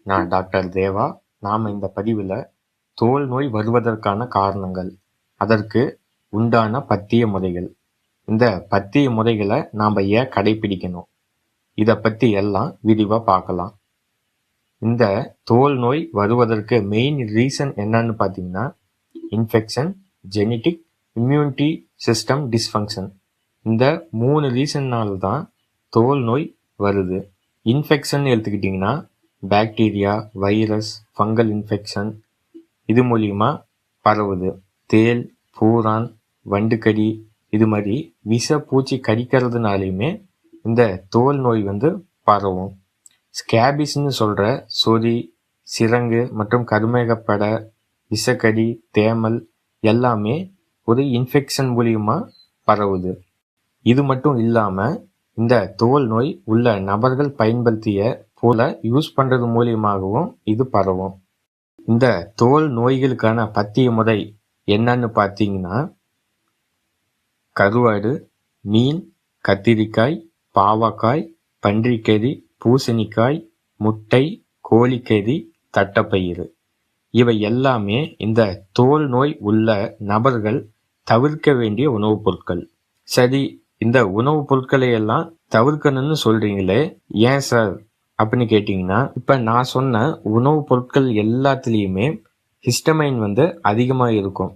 நான் டாக்டர் தேவா. நாம் இந்த பதிவில் தோல் நோய் வருவதற்கான காரணங்கள், அதற்கு உண்டான பத்திய முறைகள், இந்த பத்திய முறைகளை நாம் ஏன் கடைபிடிக்கணும், இதை பற்றி எல்லாம் விரிவாக பார்க்கலாம். இந்த தோல் நோய் வருவதற்கு மெயின் ரீசன் என்னன்னு பார்த்தீங்கன்னா infection, genetic, immunity system dysfunction. இந்த 3 ரீசன்னால தான் தோல் நோய் வருது. இன்ஃபெக்ஷன் எடுத்துக்கிட்டிங்கன்னா பாக்டீரியா, வைரஸ், ஃபங்கல் இன்ஃபெக்ஷன் இது மூலிமா பரவுது. தேல், பூரான், வண்டுக்கடி இது மாதிரி விஷ பூச்சி கடிக்கிறதுனாலையுமே இந்த தோல் நோய் பரவும். ஸ்கேபிஸ்ன்னு சொல்கிற சொறி, சிரங்கு மற்றும் கருமேகப்பட, விஷக்கடி, தேமல் எல்லாமே ஒரு இன்ஃபெக்ஷன் மூலியமா பரவுது. இது மட்டும் இல்லாமல் இந்த தோல் நோய் உள்ள நபர்கள் பயன்படுத்திய போல யூஸ் பண்ணுறது மூலியமாகவும் இது பரவும். இந்த தோல் நோய்களுக்கான பத்திய முறை என்னன்னு பார்த்தீங்கன்னா கருவாடு, மீன், கத்திரிக்காய், பாவக்காய், பன்றிக்கறி, பூசணிக்காய், முட்டை, கோழிக்கறி, தட்டப்பயிறு இவை எல்லாமே இந்த தோல் நோய் உள்ள நபர்கள் தவிர்க்க வேண்டிய உணவுப் பொருட்கள். சரி, இந்த உணவுப் பொருட்களை எல்லாம் தவிர்க்கணும்னு சொல்றீங்களே, ஏன் சார் அப்படின்னு கேட்டிங்கன்னா, இப்போ நான் சொன்ன உணவுப் பொருட்கள் எல்லாத்துலேயுமே ஹிஸ்டமைன் அதிகமாக இருக்கும்.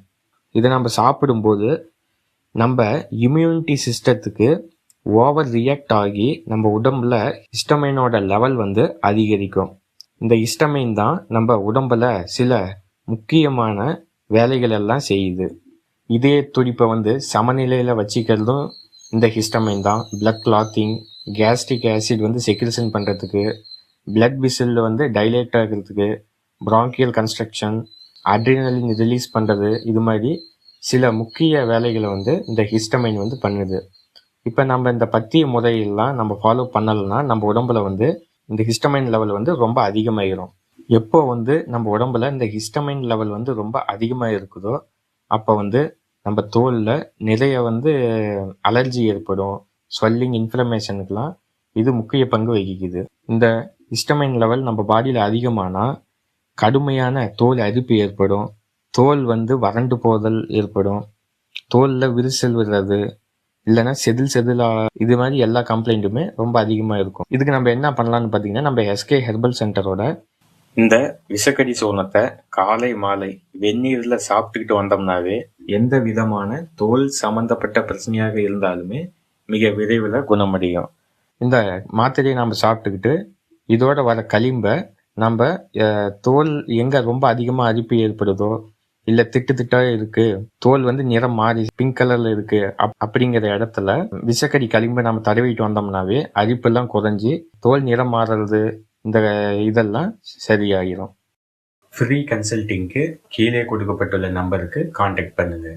இதை நம்ம சாப்பிடும்போது நம்ம இம்யூனிட்டி சிஸ்டத்துக்கு ஓவர் ரியாக்ட் ஆகி நம்ம உடம்புல ஹிஸ்டமைனோட லெவல் அதிகரிக்கும். இந்த ஹிஸ்டமைன் தான் நம்ம உடம்புல சில முக்கியமான வேலைகள் எல்லாம் செய்யுது. இதய துடிப்பை சமநிலையில் வச்சிக்கிறதும் இந்த ஹிஸ்டமைன் தான். Blood clothing, gastric acid secretion பண்ணுறதுக்கு, பிளட் விசில் டைலேட் ஆகிறதுக்கு, பிராங்கியல் கன்ஸ்ட்ரக்ஷன், அட்ரினலின் ரிலீஸ் பண்ணுறது, இது மாதிரி சில முக்கிய வேலைகளை இந்த ஹிஸ்டமைன் பண்ணுது. இப்போ நம்ம இந்த பத்திய முறையெல்லாம் நம்ம ஃபாலோ பண்ணலைன்னா நம்ம உடம்புல இந்த ஹிஸ்டமைன் லெவல் ரொம்ப அதிகமாகிடும். எப்போ நம்ம உடம்புல இந்த ஹிஸ்டமைன் லெவல் ரொம்ப அதிகமாக இருக்குதோ அப்போ நம்ம தோலில் நிறைய அலர்ஜி ஏற்படும். ஸ்வெல்லிங், இன்ஃப்ளமேஷனுக்கெலாம் இது முக்கிய பங்கு வகிக்குது. இந்த ஹிஸ்டமைன் லெவல் நம்ம பாடியில் அதிகமானால் கடுமையான தோல் அரிப்பு ஏற்படும், தோல் வறண்டு போதல் ஏற்படும், தோலில் விரிசல் விடுறது, இல்லைன்னா செதிலா, இது மாதிரி எல்லா கம்ப்ளைண்ட்டுமே ரொம்ப அதிகமாக இருக்கும். இதுக்கு நம்ம என்ன பண்ணலான்னு பார்த்தீங்கன்னா, நம்ம எஸ்கே ஹெர்பல் சென்டரோட இந்த விஷக்கடி சூர்ணத்தை காலை மாலை வெந்நீரில் சாப்பிட்டுக்கிட்டு வந்தோம்னாவே எந்த விதமான தோல் சம்மந்தப்பட்ட பிரச்சனையாக இருந்தாலுமே மிக விரைவில் குணமடையும். இந்த மாத்திரையை நம்ம சாப்பிட்டுக்கிட்டு இதோட வர களிம்பை நம்ம தோல் எங்கே ரொம்ப அதிகமாக அரிப்பு ஏற்படுதோ, இல்லை திட்டாக இருக்குது, தோல் நிறம் மாறி பிங்க் கலரில் இருக்குது அப்படிங்கிற இடத்துல விஷக்கடி களிம்பை நம்ம தடவிட்டு வந்தோம்னாவே அரிப்பெல்லாம் குறைஞ்சி தோல் நிறம் மாறுறது இந்த இதெல்லாம் சரியாகிடும். ஃப்ரீ கன்சல்டிங்க்கு கீழே கொடுக்கப்பட்டுள்ள நம்பருக்கு கான்டாக்ட் பண்ணுங்கள்.